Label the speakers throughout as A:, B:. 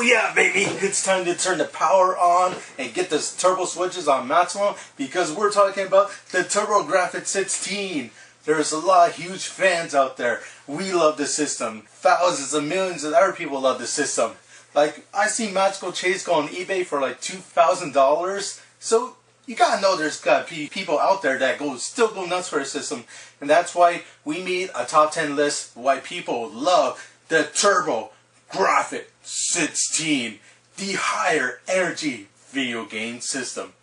A: yeah, baby, it's time to turn the power on and get the turbo switches on maximum because we're talking about the Turbografx 16. There's a lot of huge fans out there. We love the system. Thousands of millions of other people love the system. Like, I see Magical Chase go on eBay for like $2,000. So you gotta know there's gotta be people out there that still go nuts for the system. And that's why we made a top 10 list why people love the Turbografx 16, the higher energy video game system.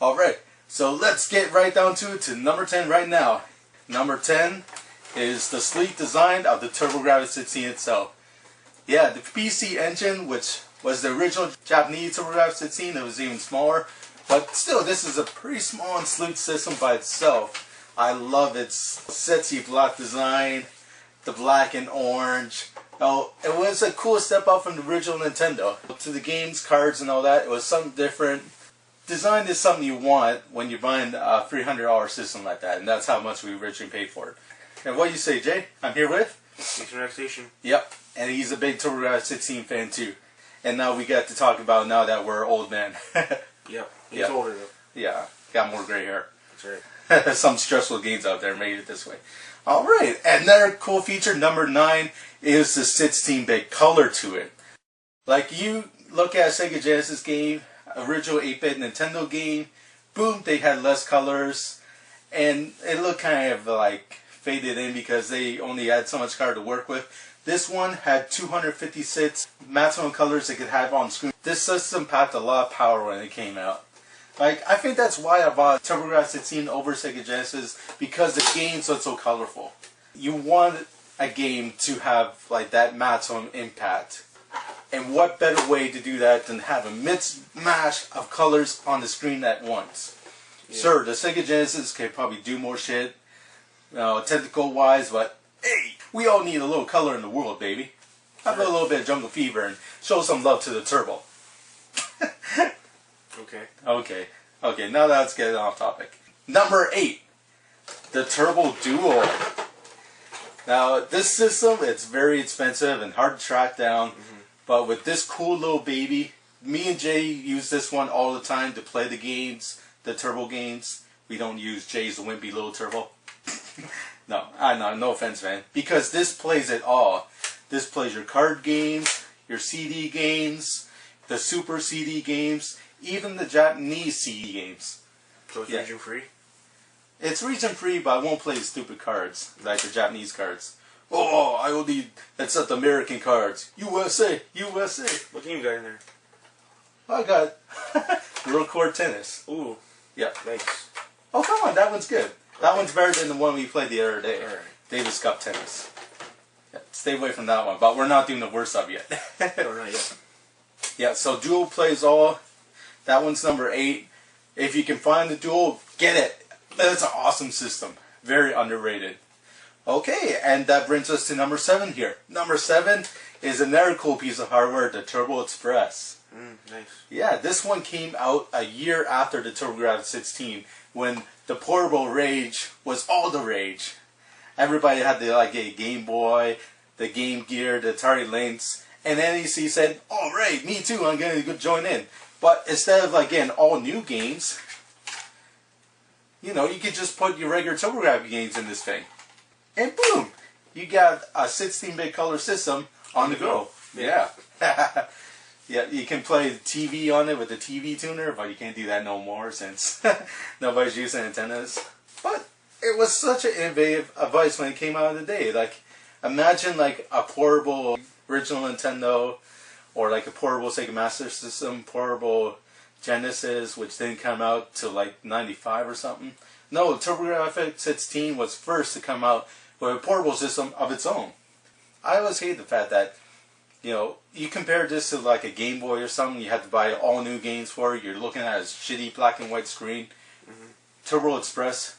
A: Alright, so let's get right down to number 10 right now. Number 10 is the sleek design of the Turbografx 16 itself. Yeah, the PC engine, which was the original Japanese Turbografx 16, it was even smaller. But still, this is a pretty small and sleek system by itself. I love its sexy black design, the black and orange. Oh, it was a cool step up from the original Nintendo. To the games, cards, and all that, it was something different. Design is something you want when you're buying a $300 system like that, and that's how much we originally paid for it. And what do you say, Jay? I'm here with?
B: Station.
A: Yep, and he's a big Turbografx 16 fan too. And now we get to talk about now that we're old men.
B: Yep, he's older though.
A: Yeah, got more gray hair.
B: That's right.
A: Some stressful games out there made it this way. Alright, another cool feature, number 9, is the 16-bit color to it. Like, you look at a Sega Genesis game, original 8-bit Nintendo game, boom, they had less colors, and it looked kind of like faded in because they only had so much color to work with. This one had 256 maximum colors they could have on screen. This system packed a lot of power when it came out. Like, I think that's why I bought Turbografx 16 over Sega Genesis, because the games look so colorful. You want a game to have like that maximum impact. And what better way to do that than have a mix-mash of colors on the screen at once? Yeah. Sure, the Sega Genesis can probably do more shit, technical wise, but hey, we all need a little color in the world, baby. Have a little bit of Jungle Fever and show some love to the Turbo. Okay, now let's get off topic. Number 8, the Turbo Duo. Now, this system, it's very expensive and hard to track down, but with this cool little baby, me and Jay use this one all the time to play the games, the Turbo games. We don't use Jay's wimpy little Turbo. No offense, man. Because this plays it all. This plays your card games, your CD games, the Super CD games, even the Japanese CD games.
B: So it's region free?
A: It's region free, but I won't play stupid cards, like the Japanese cards. Oh, I only accept American cards. USA, USA.
B: What game you got in there?
A: I got Real Court Tennis.
B: Ooh.
A: Yeah.
B: Nice.
A: Oh, come on, that one's good. That one's better than the one we played the other day.
B: Alright.
A: Davis Cup Tennis. Yeah, stay away from that one, but we're not doing the worst of yet.
B: No, not yet.
A: Yeah, so Dual plays all. That one's number 8. If you can find the Dual, get it. It's an awesome system. Very underrated. Okay, and that brings us to number 7 here. Number 7 is another cool piece of hardware, the Turbografx.
B: Nice.
A: Yeah, this one came out a year after the Turbografx 16, when the portable rage was all the rage. Everybody had a Game Boy, the Game Gear, the Atari Lynx, and NEC said, alright, me too, I'm going to join in. But instead of getting all new games, you could just put your regular Turbografx games in this thing. And boom, you got a 16-bit color system on the go. Yeah. Yeah, you can play TV on it with the TV tuner, but you can't do that no more since nobody's using antennas. But it was such an innovative device when it came out of the day. Like, imagine a portable original Nintendo, or a portable Sega Master System, portable Genesis, which didn't come out till 95 or something. No, Turbografx 16 was first to come out with a portable system of its own. I always hate the fact that, you compare this to a Game Boy or something, you have to buy all new games for it, you're looking at a shitty black and white screen. Turbografx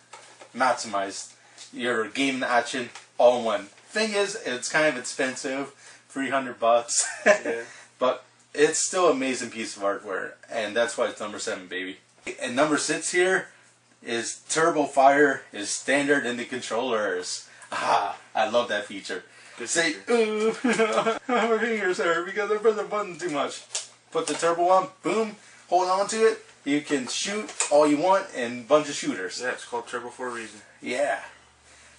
A: maximized your game action all in one. Thing is, it's kind of expensive, $300. Yeah. But it's still an amazing piece of hardware, and that's why it's number 7, baby. And number 6 here is Turbo Fire is standard in the controllers. Ah, I love that feature.
B: Good
A: Say,
B: feature.
A: ooh, my fingers hurt because I pressed the button too much. Put the turbo on, boom, hold on to it. You can shoot all you want and a bunch of shooters.
B: Yeah, it's called Turbo for a reason.
A: Yeah.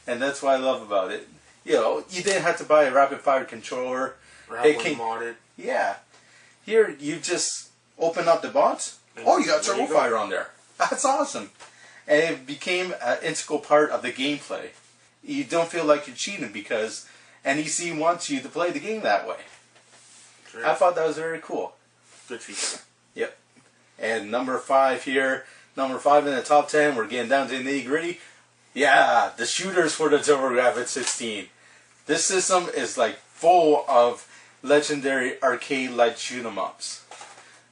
A: And that's what I love about it. You know, you didn't have to buy a rapid fire controller.
B: It came modded.
A: Yeah. Here, you just open up the box. Oh, you got Turbo Fire on there. That's awesome. And it became an integral part of the gameplay. You don't feel like you're cheating because NEC wants you to play the game that way.
B: Sure.
A: I thought that was very cool.
B: Good feature.
A: Yep. And number 5 here. Number 5 in the top 10. We're getting down to the nitty gritty. Yeah, the shooters for the Turbografx 16. This system is like full of legendary arcade-like shoot 'em ups.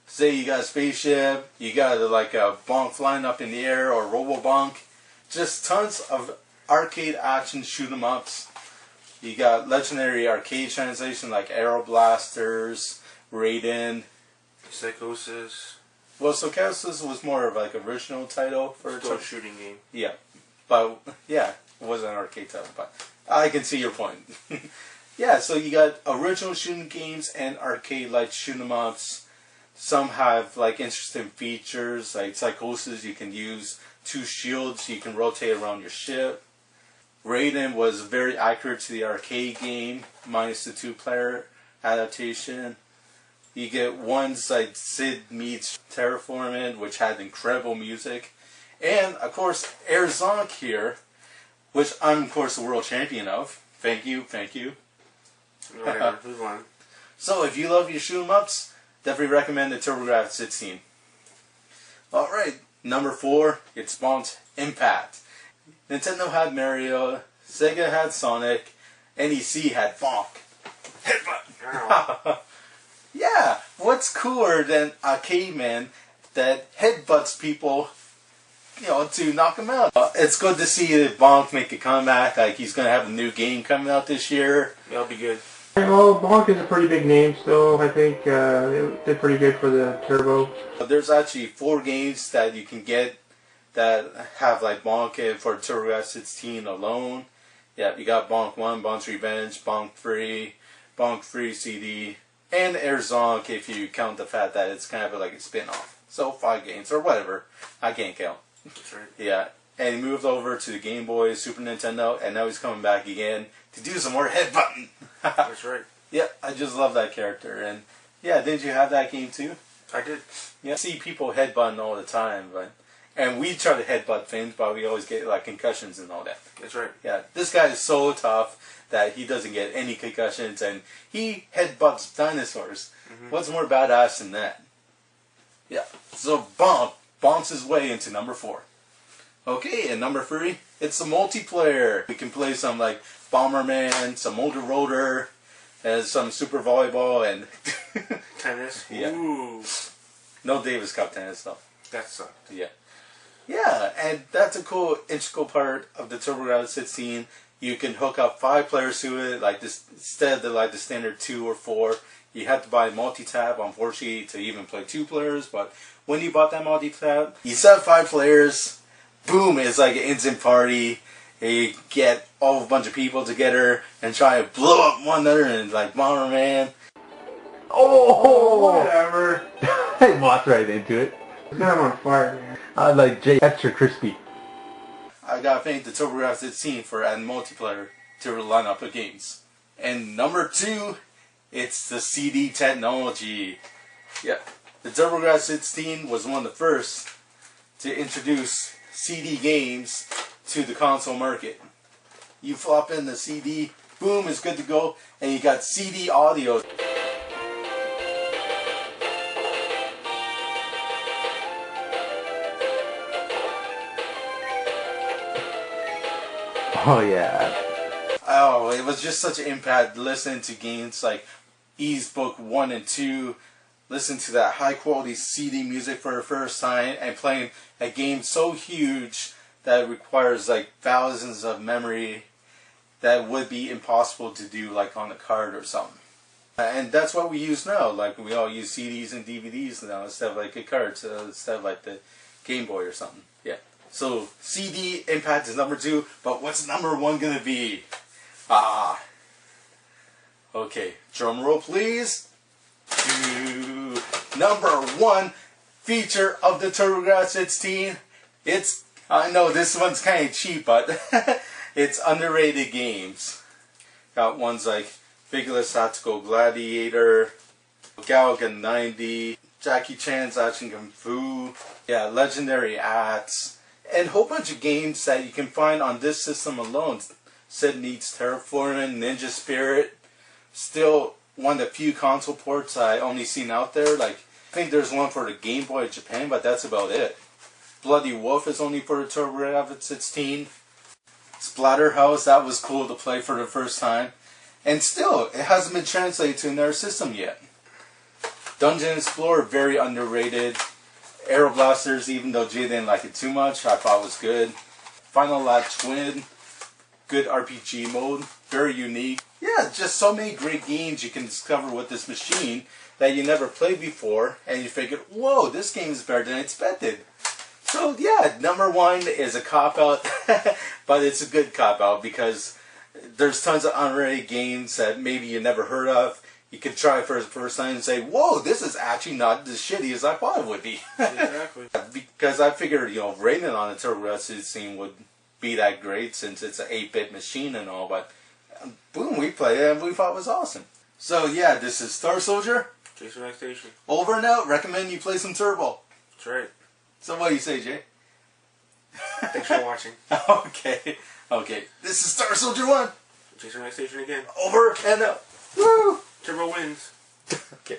A: Say you got a spaceship, you got like a bonk flying up in the air or robo bonk. Just tons of arcade action shoot 'em ups. You got legendary arcade translation like Aero Blasters, Raiden.
B: Psychosis.
A: Well, Psychosis was more of like original title for
B: a shooting game.
A: Yeah, but yeah, it wasn't an arcade title, but I can see your point. Yeah, so you got original shooting games and arcade-like shoot 'em ups. Some have like interesting features, like Psychosis. You can use 2 shields. You can rotate around your ship. Raiden was very accurate to the arcade game, minus the 2-player adaptation. You get ones like Sid meets Terraforming, which had incredible music. And, of course, Air Zonk here, which I'm, of course, the world champion of. Thank you, thank you.
B: Whatever, who's won?
A: So, if you love your shoot 'em ups, definitely recommend the Turbografx 16. Alright, number 4, it spawned Impact. Nintendo had Mario, Sega had Sonic, NEC had Bonk. Headbutt! Yeah, what's cooler than a caveman that headbutts people, you know, to knock them out? It's good to see Bonk make a comeback. Like, he's going to have a new game coming out this year.
B: That'll be good.
C: Well, Bonk is a pretty big name still. I think it did pretty good for the Turbo.
A: There's actually 4 games that you can get that have like Bonk in for Turbografx 16 alone. Yeah, you got Bonk 1, Bonk's Revenge, Bonk 3, Bonk 3 CD, and Air Zonk if you count the fact that it's kind of like a spin-off. So 5 games, or whatever. I can't count.
B: That's right.
A: Yeah, and he moved over to the Game Boy, Super Nintendo, and now he's coming back again to do some more headbutting.
B: That's right.
A: Yeah, I just love that character. And yeah, didn't you have that game too?
B: I did.
A: Yeah, I see people headbutting all the time, and we try to headbutt things, but we always get like concussions and all that.
B: That's right.
A: Yeah, this guy is so tough that he doesn't get any concussions, and he headbutts dinosaurs. What's more badass than that? Yeah, so Bonk bonks his way into number 4. Okay, and number 3, it's the multiplayer. We can play some like Bomberman, some Motor Rotor, and some Super Volleyball, and
B: Tennis.
A: Yeah.
B: Ooh.
A: No Davis Cup tennis though.
B: That sucked.
A: Yeah. Yeah, and that's a cool integral part of the Turbografx 16. You can hook up 5 players to it, like this instead of like the standard 2 or 4. You have to buy multi-tab, unfortunately, to even play 2 players. But when you bought that multi-tab, you set 5 players. Boom! It's like an instant party. You get a bunch of people together and try to blow up one another and like Bomberman.
C: Oh, whatever. I walked right into it. I'm on fire, man. I like J extra crispy.
A: I gotta thank the Turbografx 16 for adding multiplayer to the lineup of games. And number 2, it's the CD technology. Yeah, the Turbografx 16 was one of the first to introduce CD games to the console market. You flop in the CD, boom, it's good to go, and you got CD audio.
C: Oh yeah.
A: Oh, it was just such an impact listening to games like Ease Book 1 and 2, listen to that high quality CD music for the first time, and playing a game so huge that it requires like thousands of memory that would be impossible to do like on a card or something. And that's what we use now. Like we all use CDs and DVDs now instead of like a card, so instead of like the Game Boy or something. Yeah. So CD impact is number 2, but what's number 1 gonna be? Okay, drum roll please. Number 1 feature of the Turbografx 16. I know this one's kind of cheap, but it's underrated games. Got ones like Biggless Tactical Gladiator, Galaga 90, Jackie Chan's Action Kung Fu, yeah, Legendary Axe, and a whole bunch of games that you can find on this system alone. Sid Needs Terraforming, Ninja Spirit, still one of the few console ports I only seen out there. Like, I think there's one for the Game Boy in Japan, but that's about it. Bloody Wolf is only for the Turbografx 16. Splatterhouse, that was cool to play for the first time. And still, it hasn't been translated to another system yet. Dungeon Explorer, very underrated. Aeroblasters, even though Jay didn't like it too much, I thought it was good. Final Lap Twin, good RPG mode, very unique. Yeah, just so many great games you can discover with this machine that you never played before, and you figured, whoa, this game is better than I expected. So yeah, number 1 is a cop-out, but it's a good cop-out because there's tons of underrated games that maybe you never heard of. You can try it for the first time and say, whoa, this is actually not as shitty as I thought it would be.
B: Exactly.
A: Because I figured, rating on the Turbografx 16 would be that great since it's an 8-bit machine and all, but boom, we played it and we thought it was awesome. So yeah, this is Star Soldier.
B: Jason Next Station.
A: Over and out. Recommend you play some Turbo.
B: That's right.
A: So what do you say, Jay?
B: Thanks for watching.
A: Okay. Okay. This is Star Soldier 1.
B: Jason Next Station again.
A: Over and out. Woo!
B: Turbo wins.
A: Okay.